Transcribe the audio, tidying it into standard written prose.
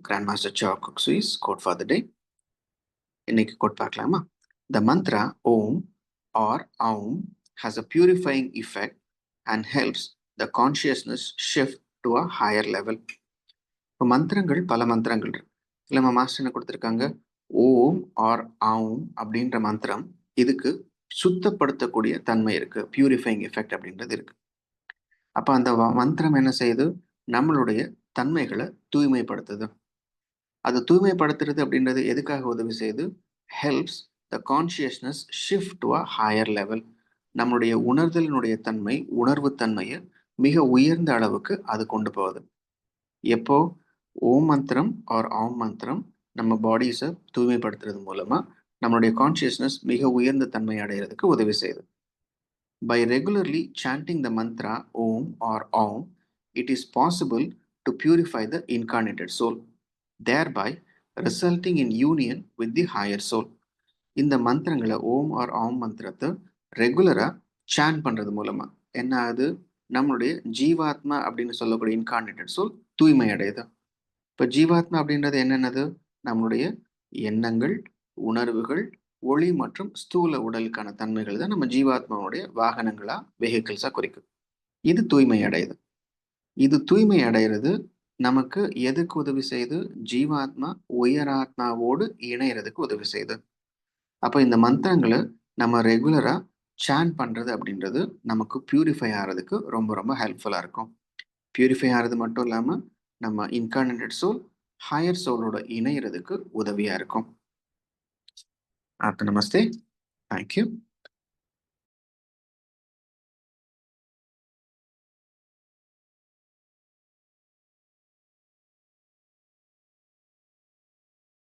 Grandmaster Chow Cook Swiss quote for the day. இன்னைக்கு quote பார்க்கலாமா? The mantra Om or Aum has a purifying effect and helps the consciousness shift to a higher level. இப்போ மந்திரங்கள் பல மந்திரங்கள் இருக்கு. இல்லை நம்ம மாஸ்டர் என்ன கொடுத்துருக்காங்க, ஓம் ஆர் ஆம் அப்படின்ற மந்திரம் இதுக்கு சுத்தப்படுத்தக்கூடிய தன்மை இருக்கு, பியூரிஃபைங் எஃபெக்ட் அப்படின்றது இருக்கு. அப்போ அந்த மந்திரம் என்ன செய்யுது, நம்மளுடைய தன்மைகளை தூய்மைப்படுத்துது. அது தூய்மைப்படுத்துறது அப்படின்றது எதுக்காக உதவி செய்யுது, helps the consciousness shift to a higher level. நம்மளுடைய உணர்தலினுடைய தன்மை, உணர்வு தன்மையை மிக உயர்ந்த அளவுக்கு அது கொண்டு போகுது. எப்போ ஓம் மந்திரம் ஆர் ஆம் மந்திரம் நம்ம பாடிஸை தூய்மைப்படுத்துறது மூலமா நம்மளுடைய கான்ஷியஸ்னஸ் மிக உயர்ந்த தன்மை அடைகிறதுக்கு உதவி செய்யுது. By regularly chanting the mantra Om or Aum, it is possible to purify the incarnated soul, thereby resulting in union with the higher soul. இந்த மந்திரங்களை ஓம் ஆர் ஆம் மந்திரத்தை ரெகுலராக சாண்ட் பண்ணுறது மூலமாக என்ன ஆகுது, நம்மளுடைய ஜீவாத்மா அப்படின்னு சொல்லக்கூடிய இன்கார்னேட்டட் சோல் தூய்மை அடையுது. இப்போ ஜீவாத்மா அப்படின்றது என்னென்னது, நம்மளுடைய எண்ணங்கள், உணர்வுகள், ஒளி மற்றும் ஸ்தூல உடலுக்கான தன்மைகள் தான் நம்ம ஜீவாத்மாவுடைய வாகனங்களா, வெஹிக்கிள்ஸாக குறிக்கும். இது தூய்மை அடையுது. இது தூய்மை அடைகிறது நமக்கு எதுக்கு உதவி செய்யுது, ஜீவாத்மா உயராத்மாவோடு இணையறதுக்கு உதவி செய்யுது. அப்போ இந்த மந்திரங்களை நம்ம ரெகுலராக சாண்ட் பண்ணுறது அப்படின்றது நமக்கு பியூரிஃபை ஆகிறதுக்கு ரொம்ப ரொம்ப ஹெல்ப்ஃபுல்லாக இருக்கும். பியூரிஃபை ஆகிறது மட்டும் இல்லாமல் நம்ம இன்கார்னேட்டட் சோல் ஹையர் சோலோட இணையறதுக்கு உதவியாக இருக்கும். நமஸ்தே, தேங்க்யூ.